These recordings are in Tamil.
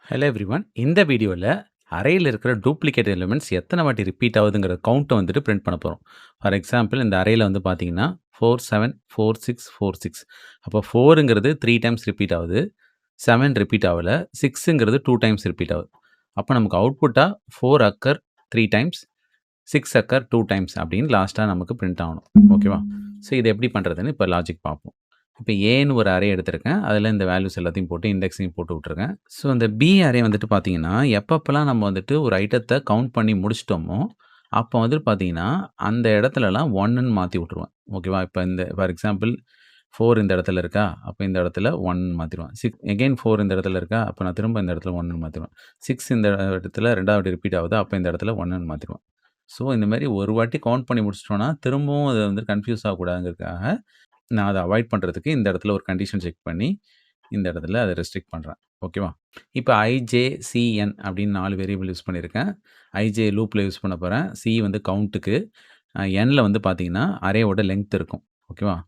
Hello everyone. இந்த வீடியோல அரேல இருக்கிற டூப்ளிகேட் எலிமெண்ட்ஸ் எத்தன வாட்டி ரிப்பீட் ஆகுதுங்கிற கவுண்ட்ட வந்துட்டு பிரிண்ட் பண்ண போறோம். ஃபார் எக்ஸாம்பிள் இந்த அரேல வந்து பார்த்தீங்கன்னா, 4, 7, 4, 6, 4, 6. அப்போ 4ங்கிறது 3 டைம்ஸ் ரிப்பீட் ஆகுது. 7 ரிப்பீட் ஆவல. 6ங்கிறது 2 டைம்ஸ் ரிப்பீட் ஆகுது. அப்ப நமக்கு அவுட்புட்டா 4 அக்கர் 3 டைம்ஸ், 6 அக்கர் 2 டைம்ஸ் அப்படின்னு லாஸ்ட்டா நமக்கு பிரிண்ட் ஆகணும். ஓகேவா? ஸோ இத எப்படி பண்றதுன்னு இப்ப லாஜிக் பார்ப்போம். இப்ப ஏன்னு ஒரு அரே எடுத்திருக்கேன். அதில இந்த வேல்யூஸ் எல்லாத்தையும் போட்டு இண்டெக்ஸையும் போட்டு விட்டுருக்கேன். ஸோ இந்த பி அரே வந்துட்டு பார்த்தீங்கன்னா, எப்பப்பலாம் நம்ம வந்துட்டு ஒரு ஐட்டத்த கவுண்ட் பண்ணி முடிச்சுட்டோமோ, அப்போ வந்துட்டு பார்த்தீங்கன்னா, அந்த இடத்துலலாம் 1ன்னு மாத்தி விட்டுருவேன். ஓகேவா? இப்ப இந்த ஃபார் எக்ஸாம்பிள் 4 இந்த இடத்துல இருக்கா? அப்ப இந்த இடத்துல 1 மாத்திருவேன். அகைன் 4 இந்த இடத்துல இருக்கா? அப்ப நான் திரும்ப இந்த இடத்துல 1ன்னு மாத்திருவேன். 6 இந்த இடத்துல 2வது வாட்டி ரிப்பீட் ஆகுதா? அப்ப இந்த இடத்துல 1ன்னு மாத்திருவேன். ஸோ இந்த மாரி ஒரு வாட்டி கவுண்ட் பண்ணி முடிச்சுட்டோம்னா, திரும்பவும் அது வந்து கன்ஃப்யூஸ் ஆகக்கூடாதுங்கிறதுக்காக நான் அத அவாய்ட் பண்றதுக்கு இந்த இடத்துல ஒரு கண்டிஷன் செக் பண்ணி, இந்த இடத்துல அத ரெஸ்ட்ரிக்ட் பண்றேன். ஓகேவா? இப்ப ஐ-ஜே-சி-என் அப்படின்னு 4 வேரியபிள் யூஸ் பண்ணியிருக்கேன். ஐ-ஜே லூப்ல யூஸ் பண்ண போறேன். சி வந்து கவுண்ட்க்கு. என்ல வந்து பார்த்தீங்கன்னா, அரேவோட லெங்த் இருக்கும். ஓகேவா?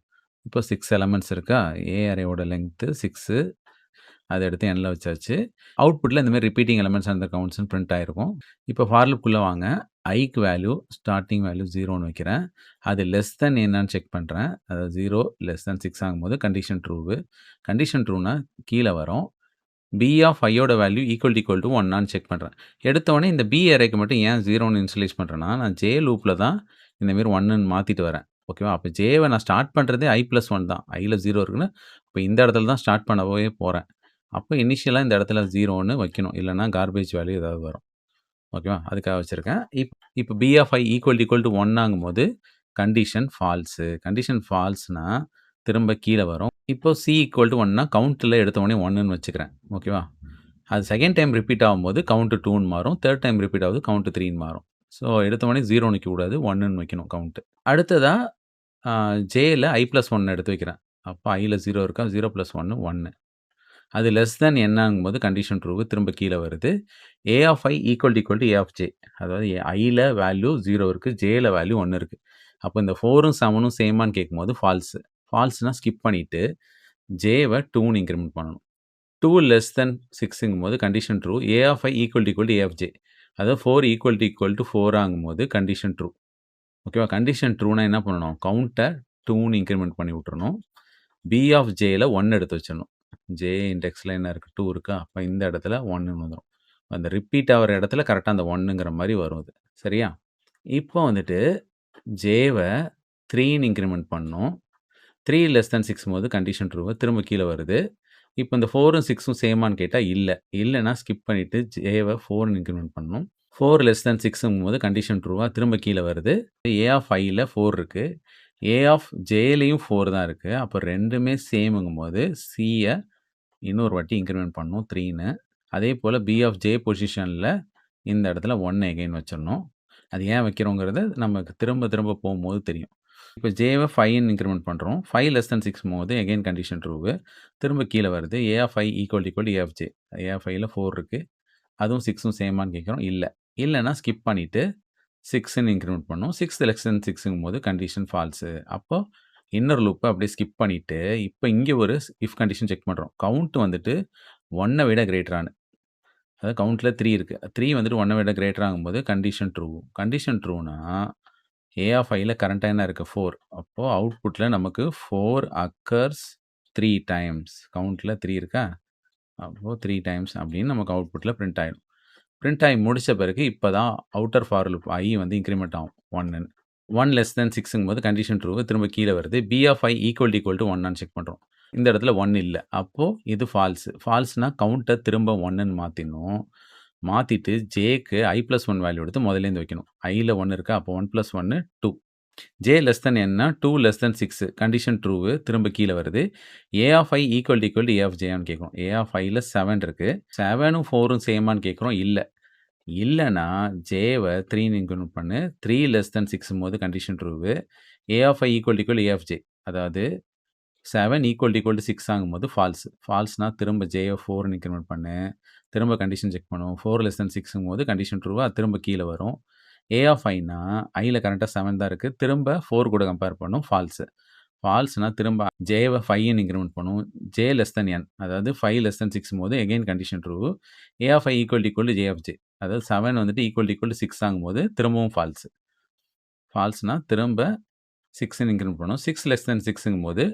இப்போ 6 எலமெண்ட்ஸ் இருக்கா? ஏ அரேவோட லெங்த் 6. அத எடுத்து என்ல வச்சாச்சு. அவுட்புட்ல இந்த மாரி ரிப்பீட்டிங் எலிமெண்ட்ஸ் அண்ட் கவுண்ட்ஸ்ன்னு பிரிண்ட் ஆயிருக்கும். இப்போ ஃபார் லூப்க்குள்ள வாங்க. ஐக்கு வேல்யூ ஸ்டார்ட்டிங் வேல்யூ 0ன்னு வைக்கிறேன். அது லெஸ் தென் என்னான்னு செக் பண்றேன். அதாவது 0 லெஸ் தென் 6 ஆகும்போது கண்டிஷன் ட்ரூவு. கண்டிஷன் ட்ரூனா கீழ வரும். பி ஆஃப் ஐயோட வேல்யூ ஈக்குவல் டூ 1 செக் பண்றேன். எடுத்த உடனே இந்த பி அரேக்கு மட்டும் ஏன் 0ன்னு இனிஷியலைஸ் பண்றேன்னா, நான் ஜே லூப்ல தான் இந்த மாரி 1ன்னு மாத்திட்டு வரேன். ஓகேவா? அப்ப ஜேவ நான் ஸ்டார்ட் பண்றதே i+1 தான். ஐல 0 இருக்குன்னு, அப்ப இந்த இடத்துல தான் ஸ்டார்ட் பண்ணவே போறேன். அப்ப இனிஷியலா இந்த இடத்துல 0ன்னு வைக்கணும். இல்லன்னா கார்பேஜ் வேல்யூ ஏதாவது வரும். ஓகேவா? அதுக்காக வச்சிருக்கேன். இப்ப P of I equal to 1 ஆகும்போது கண்டிஷன் ஃபால்ஸு. கண்டிஷன் ஃபால்ஸ்னா திரும்ப கீழ வரும். இப்போ சி ஈக்குவல் டூ 1னா கவுண்ட்ல எடுத்த உடனே 1ன்னு வச்சுக்கிறேன். ஓகேவா? அது செகண்ட் டைம் ரிப்பீட் ஆகும்போது கவுண்ட் 2ன்னு மாறும். தேர்ட் டைம் ரிப்பீட் ஆகுது கவுண்ட் 3ன்னு மாறும். ஸோ எடுத்த உடனே 0 வைக்கக்கூடாது. 1ன்னு வைக்கணும் கவுண்ட். அடுத்ததா ஜேல i+1 எடுத்து வைக்கிறேன். அப்ப ஐல 0 இருக்கா? 0 + 1 1. அது லெஸ் தென் n ஆகும்போது கண்டிஷன் ட்ரூ திரும்ப கீழ வருது. A of I equal to A of J. அதாவது ஐல வேல்யூ 0 இருக்கு. ஜேல வேல்யூ 1 இருக்கு. அப்ப இந்த 4ம் 7ம் சேமான்னு கேட்கும்போது ஃபால்ஸ். ஃபால்ஸ்னா ஸ்கிப் பண்ணிட்டு ஜேவ 2ன்னு இன்கிரிமெண்ட் பண்ணணும். 2 லெஸ் தென் 6ங்கும்போது condition true. A of I equal to A of J. அதாவது 4 ஈக்குவல் டூ 4 ஆகும்போது கண்டிஷன் ட்ரூ. ஓகேவா? கண்டிஷன் ட்ரூனா என்ன பண்ணணும்? கவுண்ட்ட 2ன்னு இன்கிரிமெண்ட் பண்ணி விட்டுறணும். பி ஆஃப் ஜேல 1 எடுத்து வச்சிடணும். ஜே இண்டெக்ஸ்ல என்ன இருக்கு? 2 இருக்கா? அப்ப இந்த இடத்துல 1ன்னு வந்துரும். அந்த ரிப்பீட் ஆகுற இடத்துல கரெக்ட்டா அந்த 1ங்கிற மாரி வரும் அது. சரியா? இப்போ வந்துட்டு ஜேவ 3ன்னு இன்கிரிமெண்ட் பண்ணணும். 3 லெஸ் தென் 6ங்கும்போது கண்டிஷன் ட்ரூ திரும்ப கீழ வருது. இப்ப இந்த 4ம் 6ம் சேமான்னு கேட்டா இல்ல. இல்லன்னா ஸ்கிப் பண்ணிட்டு ஜேவ 4ன்னு இன்கிரிமெண்ட் பண்ணணும். 4 லெஸ் தென் 6ங்கும்போது கண்டிஷன் ட்ரூவா திரும்ப கீழ வருது. ஏ ஆஃப் ஐல 4 இருக்கு. ஏ ஆஃப் ஜேலயும் 4 தான் இருக்கு. அப்ப 2மே சேம்ங்கும்போது சிய இன்னொரு வாட்டி இன்கிரிமெண்ட் பண்ணணும் 3ன்னு. அதேபோல பி ஆஃப் ஜே பொசிஷன்ல இந்த இடத்துல 1 அகைன் வச்சிரணும். அது ஏன் வைக்கிறோங்கிறது நமக்கு திரும்ப திரும்ப போம்போது தெரியும். இப்ப ஜேவ 5ன்னு இன்கிரிமெண்ட் பண்றோம். 5 லெஸ் தென் 6ங்கும்போது அகைன் கண்டிஷன் ட்ரூவு. திரும்ப கீழ வருது. A of I equal to A of J. A of ஐல 4 இருக்கு. அதுவும் 6ம் சேமான்னு கேட்கிறோம். இல்ல. இல்லன்னா ஸ்கிப் பண்ணிட்டு 6ன்னு இன்கிரிமெண்ட் பண்ணணும். 6 லெஸ் தென் 6ங்கும்போது கண்டிஷன் ஃபால்ஸு. அப்போ இன்னர் லூப்ப அப்படியே ஸ்கிப் பண்ணிட்டு, இப்ப இங்க ஒரு இஃப் கண்டிஷன் செக் பண்றோம். கவுண்ட் வந்துட்டு 1 விட கிரேட்டரான்னு. அதாவது கவுண்ட்ல 3 இருக்கு. 3 வந்துட்டு 1 விட கிரேட்டர் ஆகும்போது கண்டிஷன் ட்ரூ. கண்டிஷன் ட்ரூனா ஏ ஆஃப் ஐல கரண்ட்டா என்ன இருக்கு? 4. அப்போ அவுட்புட்ல நமக்கு 4 அக்கர்ஸ் 3 டைம்ஸ். கவுண்ட்ல 3 இருக்கா? அப்போ 3 டைம்ஸ் அப்படின்னு நமக்கு அவுட்புட்ல பிரிண்ட் ஆயிடும். பிரிண்ட் ஆகி முடிச்ச பிறகு இப்ப தான் அவுட்டர் ஃபார் லூப் ஐ வந்து இன்கிரிமெண்ட் ஆகும் 1ன்னு. 1 லெஸ் தென் 6ங்கும்போது கண்டிஷன் ட்ரூ திரும்ப கீழ வருது. B of I equal to 1 check பண்றோம். இந்த இடத்துல 1 இல்ல. அப்போ இது ஃபால்ஸ். ஃபால்ஸ்னா கவுண்ட்ட திரும்ப 1ன்னு மாத்திடணும். மாத்திட்டு ஜேக்கு i+1 வேல்யூ எடுத்து முதல்லேருந்து வைக்கணும். ஐல 1 இருக்கா? அப்போ 1 + 1 2. ஜே லெஸ் தென் என்னா 2 லெஸ் தென் 6 கண்டிஷன் ட்ரூவு திரும்ப கீழ வருது. A of I equal to A of ஜேன்னு கேட்கும். ஏ ஆஃப் ஐல 7 இருக்கு. 7ம் 4ம் சேமான்னு கேட்கிறோம். இல்ல. இல்லன்னா ஜேவ 3ன்னு இன்கிரிமெண்ட் பண்ணு. 3 லெஸ் தென் 6ங்கும்போது condition true. A of I equal to A of J. அதாவது 7 ஈக்குவல் டூ 6 ஆகும்போது ஃபால்ஸ். ஃபால்ஸ்னா திரும்ப ஜேவ 4ன்னு இன்கிரிமெண்ட் பண்ணு. திரும்ப கண்டிஷன் செக் பண்ணுவோம். 4 லெஸ் தென் 6ங்கும்போது கண்டிஷன் ட்ரூவா திரும்ப கீழ வரும். ஏ ஆஃப் ஐனா ஐல கரண்ட்டா 7 தான் இருக்கு. திரும்ப 4 கூட கம்பேர் பண்ணும் ஃபால்ஸ். ஃபால்ஸ்னா திரும்ப ஜேவ 5ன்னு இன்கிரிமெண்ட் பண்ணும். J less than N. அதாவது 5 லெஸ் தென் 6 போது again condition true. A of I equal equal to J of J. அதாவது 7 வந்துட்டு ஈக்குவல் ஈக்குவல் டு 6 ஆகும்போது திரும்பவும் ஃபால்ஸ். ஃபால்ஸ்னா திரும்ப 6ன்னு இன்கிரிமெண்ட் பண்ணும். 6 லெஸ் தென் 6ங்கும்போது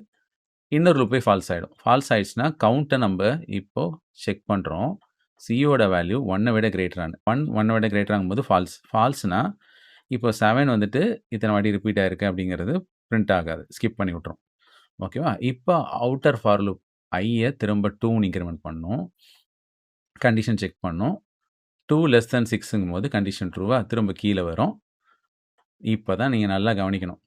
இன்னர் லூப்பே ஃபால்ஸ் ஆயிடும். ஃபால்ஸ் ஆயிடுச்சுன்னா கவுண்ட்ட நம்ப இப்போ செக் பண்றோம். சியோட வேல்யூ 1 விட கிரேட்டரான்னு. 1 விட கிரேட்டர் ஆகும்போது ஃபால்ஸ். ஃபால்ஸ்னா இப்போ 7 வந்துட்டு இத்தன வாட்டி ரிப்பீட் ஆயிருக்கு அப்படிங்கிறது பிரிண்ட் ஆகாது. ஸ்கிப் பண்ணி விட்டுரும். ஓகேவா? இப்போ அவுட்டர் ஃபார் லூப் ஐய திரும்ப 2ன்னு இன்கிரிமெண்ட் பண்ணணும். கண்டிஷன் செக் பண்ணும். 2 லெஸ் தென் 6ங்கும்போது கண்டிஷன் ட்ரூவா? திரும்ப கீழ வரும். இப்ப தான் நீங்க நல்லா கவனிக்கணும்.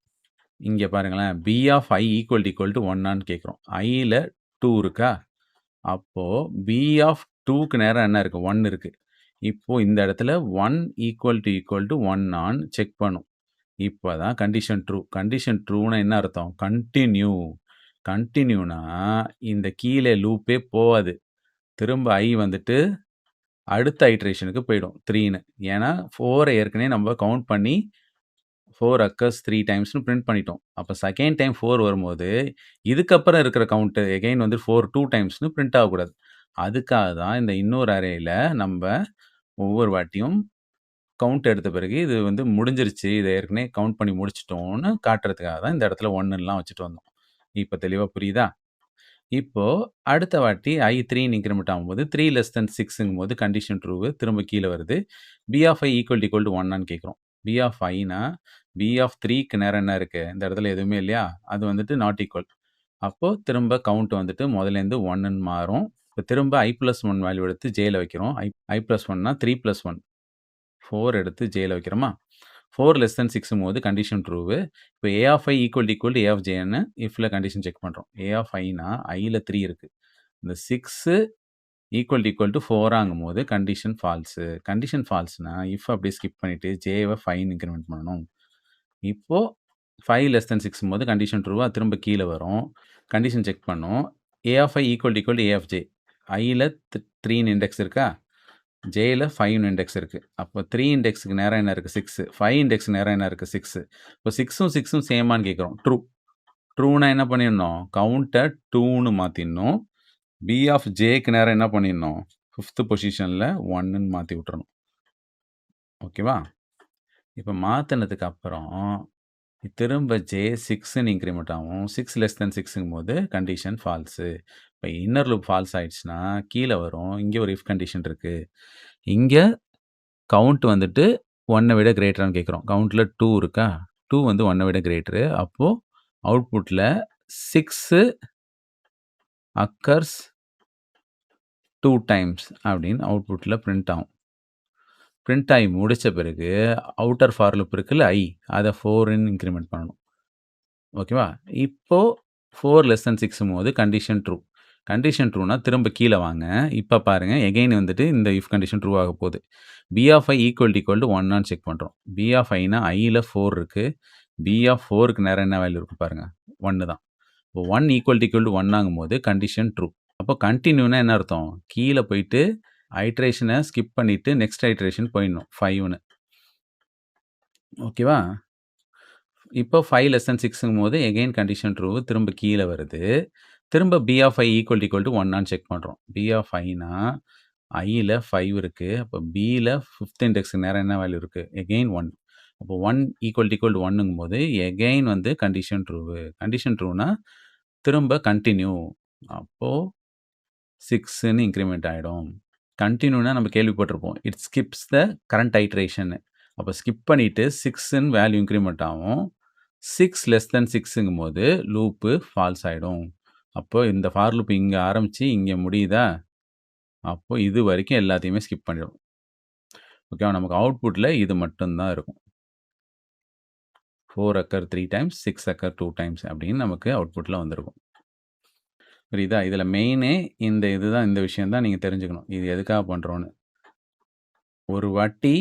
இங்க பாருங்களேன். B of I equal equal to 1ஆன்னு கேட்குறோம். ஐல 2 இருக்கா? அப்போ பி ஆஃப் 2க்கு நேரா என்ன இருக்கு? 1 இருக்கு. இப்போ இந்த இடத்துல 1 ஈக்குவல் டூ 1 ஆன்னு செக் பண்ணும். இப்ப தான் கண்டிஷன் ட்ரூ. கண்டிஷன் ட்ரூன்னா என்ன அர்த்தம்? கன்டின்யூ. கன்டின்யூனா இந்த கீழ லூப்பே போவாது. திரும்ப ஐ வந்துட்டு அடுத்த ஐட்ரேஷனுக்கு போயிடும் 3ன்னு. ஏன்னா 4 ஏற்கனவே நம்ம கவுண்ட் பண்ணி 4 அக்கர்ஸ் 3 டைம்ஸ்ன்னு பிரிண்ட் பண்ணிட்டோம். அப்ப செகண்ட் டைம் 4 வரும்போது, இதுக்கப்புறம் இருக்கிற கவுண்ட் அகைன் வந்து 4 2 டைம்ஸ்ன்னு பிரிண்ட் ஆகக்கூடாது. அதுக்காக தான் இந்த இன்னொரு அரேல நம்ப ஒவ்வொரு வாட்டியும் கவுண்ட் எடுத்த பிறகு இது வந்து முடிஞ்சிருச்சு. இத ஏற்கனவே கவுண்ட் பண்ணி முடிச்சுட்டோம்னு காட்டுறதுக்காக தான் இந்த இடத்துல 1ன்லாம் வச்சுட்டு வந்தோம். இப்ப தெளிவா புரியுதா? இப்போ அடுத்த வாட்டி ஐ 3ன்னு இன்கிரிமெண்ட் ஆகும்போது 3 லெஸ் தென் 6ங்கும்போது கண்டிஷன் ட்ரூ திரும்ப கீழ வருது. B of I equal to 1ஆன்னு கேட்குறோம். பி ஆஃப் ஐனா பி ஆஃப் 3க்கு நேரா என்ன இருக்கு? இந்த இடத்துல எதுவுமே இல்லையா? அது வந்துட்டு நாட் ஈக்குவல். அப்போ திரும்ப கவுண்ட் வந்துட்டு முதல்லேருந்து 1ன்னு மாறும். இப்ப திரும்ப i+1 வேல்யூ எடுத்து ஜேல வைக்கிறோம். i+1னா 3+1 4 எடுத்து ஜேல வைக்கிறோமா? 4 லெஸ் தென் 6ங்கும்போது கண்டிஷன் ட்ரூவு. இப்போ A of I equal to A of ஜேன்னு இஃப்ல கண்டிஷன் செக் பண்றோம். ஏ ஆஃப் ஐனா ஐல 3 இருக்கு. இந்த 6 ஈக்குவல் டூ 4ஆங்கும்போது கண்டிஷன் ஃபால்ஸு. கண்டிஷன் ஃபால்ஸ்னா இஃப் அப்படியே ஸ்கிப் பண்ணிட்டு ஜேவ 5ன்னு இன்கிரிமெண்ட் பண்ணணும். இப்போ 5 லெஸ் தென் 6ங்கும்போது கண்டிஷன் ட்ரூவா? திரும்ப கீழ வரும். கண்டிஷன் செக் பண்ணும். A of I equal to A of J. ஐல 3ன்னு இண்டெக்ஸ் இருக்கா? ஜேல 5ன்னு இண்டெக்ஸ் இருக்கு. அப்போ 3 இண்டெக்ஸ்க்கு நேரா என்ன இருக்கு? 6. 5 இண்டெக்ஸ்க்கு நேரா என்ன இருக்கு? 6. இப்போ 6ம் 6ம் சேமான்னு கேட்குறோம். ட்ரூ. ட்ரூனா என்ன பண்ணிடணும்? கவுண்ட்ட 2ன்னு மாத்திடணும். பி ஆஃப் ஜேக்கு நேரா என்ன பண்ணிடணும்? 5த் பொசிஷன்ல 1ன்னு மாத்தி விட்டுறணும். ஓகேவா? இப்ப மாத்துனதுக்கு அப்புறம் திரும்ப ஜே 6ன்னு இன்கிரிமெண்ட் ஆகும். 6 லெஸ் தென் 6ங்கும்போது கண்டிஷன் ஃபால்ஸு. இப்ப இன்னர் லூப் ஃபால்ஸ் ஆயிடுச்சுன்னா கீழ வரும். இங்க ஒரு இஃப் கண்டிஷன் இருக்கு. இங்க கவுண்ட் வந்துட்டு 1 விட கிரேட்டரான்னு கேட்குறோம். கவுண்ட்ல 2 இருக்கா? 2 வந்து 1 விட கிரேட்டரு. அப்போ அவுட்புட்ல 6 அக்கர்ஸ் 2 டைம்ஸ் அப்படின்னு அவுட்புட்ல பிரிண்ட் ஆகும். பிரிண்ட் ஆகி முடிச்ச பிறகு அவுட்டர் ஃபார் லூப் இருக்குல்ல ஐ, அத 4ன்னு இன்கிரிமெண்ட் பண்ணணும். ஓகேவா? இப்போ 4 லெஸ் தென் 6ங்கும்போது கண்டிஷன் ட்ரூ. கண்டிஷன் ட்ரூனா திரும்ப கீழ வாங்க. இப்ப பாருங்க எகைன் வந்துட்டு இந்த இஃப் கண்டிஷன் ட்ரூ ஆக போகுது. B of I equal to 1ஆன்னு செக் பண்றோம். பி ஆஃப் ஐனா ஐல 4 இருக்கு. பி ஆஃப் 4க்கு நேரா என்ன வேல்யூ இருக்கு பாருங்க. 1 தான். இப்போ 1 ஈக்குவல் டூ 1 ஆகும்போது கண்டிஷன் ட்ரூ. அப்போ கன்டின்யூனா என்ன அர்த்தம்? கீழ போயிட்டு ஐட்ரேஷன ஸ்கிப் பண்ணிட்டு நெக்ஸ்ட் ஐட்ரேஷன் போயிடணும் 5ன்னு. ஓகேவா? இப்போ 5 லெஸ் தென் 6ங்கும்போது எகைன் கண்டிஷன் ட்ரூ திரும்ப கீழ வருது. திரும்ப B of I equal to 1ஆன்னு செக் பண்றோம். பி ஆஃப் ஐனா ஐல 5 இருக்கு. அப்போ பில 5த் இண்டெக்ஸ்க்கு நேரா என்ன வேல்யூ இருக்கு? எகைன் 1. அப்போ 1 ஈக்குவல் டூ 1ங்கும்போது எகைன் வந்து கண்டிஷன் ட்ரூவு. கண்டிஷன் ட்ரூனா திரும்ப கன்டின்யூ. அப்போ 6ன்னு இன்கிரிமெண்ட் ஆயிடும். கன்டின்யூனா நம்ம கேள்விப்பட்டிருப்போம். இட் ஸ்கிப்ஸ் த கரண்ட் ஐட்ரேஷன்னு. அப்போ ஸ்கிப் பண்ணிட்டு 6ன்னு வேல்யூ இன்கிரிமெண்ட் ஆகும். 6 லெஸ் தென் 6ங்கும்போது லூப்பு ஃபால்ஸ் ஆயிடும். அப்போ இந்த ஃபார் லூப் இங்க ஆரம்பிச்சு இங்க முடியுதா? அப்போ இது வரைக்கும் எல்லாத்தையுமே ஸ்கிப் பண்ணிடும். ஓகேவா? நமக்கு அவுட்புட்ல இது மட்டும் தான் இருக்கும். 4 அக்கர் 3 டைம்ஸ், 6 அக்கர் 2 டைம்ஸ் அப்படின்னு நமக்கு அவுட்புட்ல வந்திருக்கும். புரியுதா? இதுல மெயினே இந்த விஷயம் தான் நீங்க தெரிஞ்சுக்கணும். இது எதுக்காக பண்றோம்னு. ஒரு வாட்டி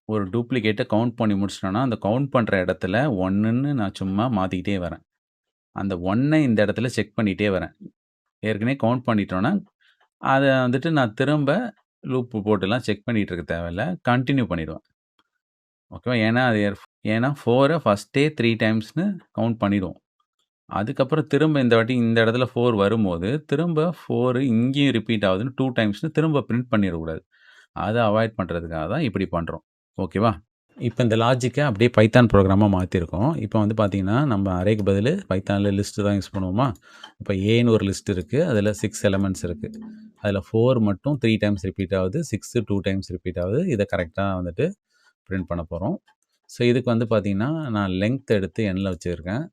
ஒரு டூப்ளிகேட்ட கவுண்ட் பண்ணி முடிச்சுட்டோம்னா, அந்த கவுண்ட் பண்ற இடத்துல 1ன்னு நான் சும்மா மாத்திக்கிட்டே வரேன். அந்த 1 இந்த இடத்துல செக் பண்ணிட்டே வரேன். ஏற்கனவே கவுண்ட் பண்ணிட்டோம்னா, அத வந்துட்டு நான் திரும்ப லூப் போட்டுலாம் செக் பண்ணிட்டு இருக்க தேவையில்ல. கன்டின்யூ பண்ணிடுவேன். ஓகேவா? ஏன்னா 4 ஃபர்ஸ்ட்டே 3 டைம்ஸ்ன்னு கவுண்ட் பண்ணிடும். அதுக்கப்புறம் திரும்ப இந்த வாட்டி இந்த இடத்துல 4 வரும்போது, திரும்ப 4 இங்கேயும் ரிப்பீட் ஆகுதுன்னு 2 டைம்ஸ்ன்னு திரும்ப பிரிண்ட் பண்ணிறக்கூடாது. அத அவாய்ட் பண்றதுக்காக தான் இப்படி பண்றோம். ஓகேவா? இப்ப இந்த லாஜிக்க அப்படியே பைத்தான் புரோகிராமா மாத்தியிருக்கோம். இப்ப வந்து பார்த்தீங்கன்னா, நம்ம அரேக்கு பதிலு பைத்தான்ல லிஸ்ட் தான் யூஸ் பண்ணுவோமா? இப்ப ஏன்னு ஒரு லிஸ்ட் இருக்கு. அதுல 6 எலிமெண்ட்ஸ் இருக்கு. அதுல 4 மட்டும் 3 டைம்ஸ் ரிப்பீட் ஆகுது. 6 2 டைம்ஸ் ரிப்பீட் ஆகுது. இத கரெக்ட்டா வந்துட்டு பிரிண்ட் பண்ண போறோம். ஸோ, இதுக்கு வந்து பார்த்தீங்கன்னா, நான் லெங்த் எடுத்து nல வச்சிருக்கேன்.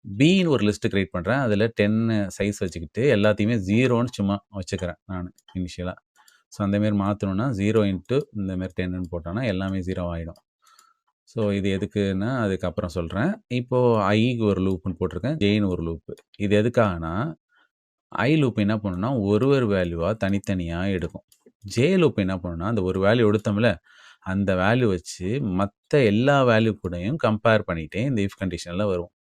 பின்னு ஒரு லிஸ்ட் கிரியேட் பண்றேன். அதுல 10 சைஸ் வச்சுக்கிட்டு எல்லாத்தையுமே 0ன்னு சும்மா வச்சுக்கிறேன் நானு இனிஷியலா. ஸோ, அந்த மாரி மாத்தணும்னா 0 இன்டூ இந்த மாரி 10ன்னு போட்டோம்னா எல்லாமே 0 ஆயிடும். ஸோ, இது எதுக்குன்னா, அதுக்கப்புறம் சொல்றேன். இப்போ ஐக்கு ஒரு லூப்ன்னு போட்டிருக்கேன். ஜேன்னு ஒரு லூப். இது எதுக்காகன்னா, ஐ லூப் என்ன பண்ணும்னா, ஒரு வேல்யூவா தனித்தனியா எடுக்கும். ஜே லூப் என்ன பண்ணும்னா, அந்த ஒரு வேல்யூ எடுத்தோம்ல, அந்த வேல்யூ வச்சு மத்த எல்லா வேல்யூ கூடயும் கம்பேர் பண்ணிட்டே இந்த இஃப் கண்டிஷன்ல வரும்.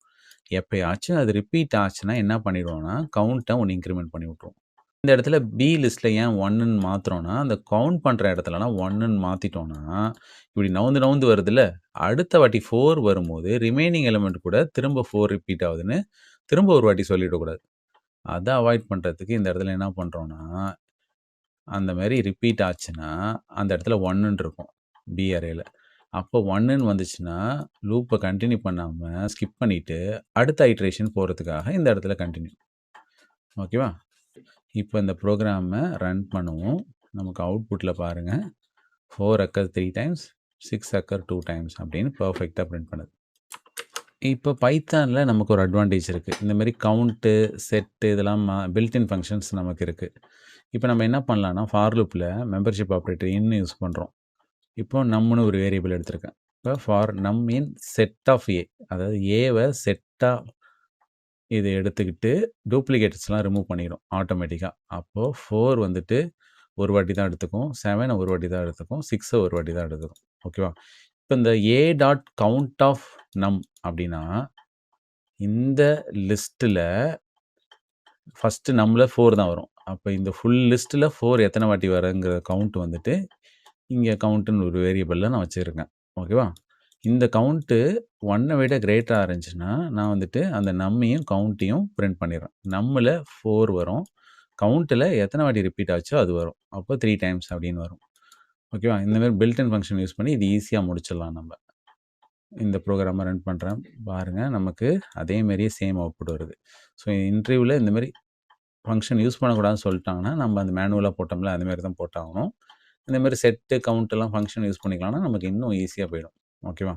எப்பயாச்சும் அது ரிப்பீட் ஆச்சுன்னா என்ன பண்ணிடுவோம்னா, கவுண்ட்ட 1 இன்கிரிமென்ட் பண்ணி விட்டுருவோம். இந்த இடத்துல பி லிஸ்ட்ல ஏன் 1ன்னு மாத்துறோம்னா, அந்த கவுண்ட் பண்ற இடத்துலலாம் 1ன்னு மாத்திட்டோம்னா, இப்படி நவுந்து நவுந்து வருதுல்ல, அடுத்த வாட்டி 4 வரும்போது ரிமைனிங் எலிமெண்ட் கூட திரும்ப 4 ரிப்பீட் ஆகுதுன்னு திரும்ப ஒரு வாட்டி சொல்லிடக்கூடாது. அத அவாய்ட் பண்றதுக்கு இந்த இடத்துல என்ன பண்றோம்னா, அந்த மாரி ரிப்பீட் ஆச்சுன்னா, அந்த இடத்துல 1ன்னு இருக்கும். பி அரேல. அப்போ 1ன்னு வந்துச்சுன்னா, லூப்ப கன்டின்யூ பண்ணாம ஸ்கிப் பண்ணிட்டு, அடுத்த ஐட்ரேஷன் போறதுக்காக இந்த இடத்துல கன்டின்யூ. ஓகேவா? இப்ப இந்த புரோகிராம ரன் பண்ணுவோம். நமக்கு அவுட்புட்ல பாருங்க. 4 அக்கர் 3 டைம்ஸ், 6 அக்கர் 2 டைம்ஸ் அப்படின்னு பெர்ஃபெக்ட்டா பிரிண்ட் பண்ணுது. இப்ப பைத்தான்ல நமக்கு ஒரு அட்வான்டேஜ் இருக்கு. இந்த மாரி கவுண்ட்டு, செட்டு இதெல்லாம் பில்ட் இன் ஃபங்ஷன்ஸ் நமக்கு இருக்கு. இப்ப நம்ம என்ன பண்ணலாம்னா, ஃபார் லூப்ல மெம்பர்ஷிப் ஆப்பரேட்டர் இன் யூஸ் பண்றோம். இப்போ நம்னு ஒரு வேரியபிள் எடுத்திருக்கேன். இப்ப ஃபார் நம் இன் செட் ஆஃப் ஏ, அதாவது ஏவ செட்டா இத எடுத்துக்கிட்டு டூப்ளிகேட்ஸ்லாம் ரிமூவ் பண்ணிரும் ஆட்டோமேட்டிக்கா. அப்போ 4 வந்துட்டு ஒரு வாட்டி தான் எடுத்துக்கும். 7 ஒரு வாட்டி தான் எடுத்துக்கும். 6 ஒரு வாட்டி தான் எடுத்துக்கும். ஓகேவா? இப்ப இந்த ஏ டாட் கவுண்ட் ஆஃப் நம் அப்படின்னா, இந்த லிஸ்ட்ல ஃபர்ஸ்ட் நம்ல 4 தான் வரும். அப்ப இந்த ஃபுல் லிஸ்ட்ல 4 எத்தன வாட்டி வருங்கிற கவுண்ட் வந்துட்டு, இங்க கவுண்ட்ன்னு ஒரு வேரியபிள்ல நான் வச்சிருக்கேன். ஓகேவா? இந்த கவுண்ட்டு 1 விட கிரேட்டரா இருந்துச்சுன்னா, நான் வந்துட்டு அந்த நம்மையும், கவுண்ட்டையும் பிரிண்ட் பண்ணிருவேன். நம்ம்ல 4 வரும். கவுண்ட்ல எத்தன வாட்டி ரிப்பீட் ஆச்சோ அது வரும். அப்போ 3 டைம்ஸ் அப்படின்னு வரும். ஓகேவா? இந்த மாரி பில்ட் இன் ஃபங்ஷன் யூஸ் பண்ணி இது ஈஸியா முடிச்சிடலாம் நம்ப. இந்த புரோகிராம ரன் பண்றேன். பாருங்க, நமக்கு அதே மாரியே சேம் அவுட்புட் வருது. ஸோ இன்டர்வியூல இந்த மாரி ஃபங்ஷன் யூஸ் பண்ணக்கூடாதுன்னு சொல்ட்டாங்கன்னா, நம்ம அந்த மேனுவலா போட்டோம்ல, அது மாரி தான் போட்டாகணும். இந்த மாரி செட்டு, கவுண்ட் எல்லாம் ஃபங்ஷன் யூஸ் பண்ணிக்கலாம்னா, நமக்கு இன்னும் ஈஸியா போயிடும். ஓகேவா?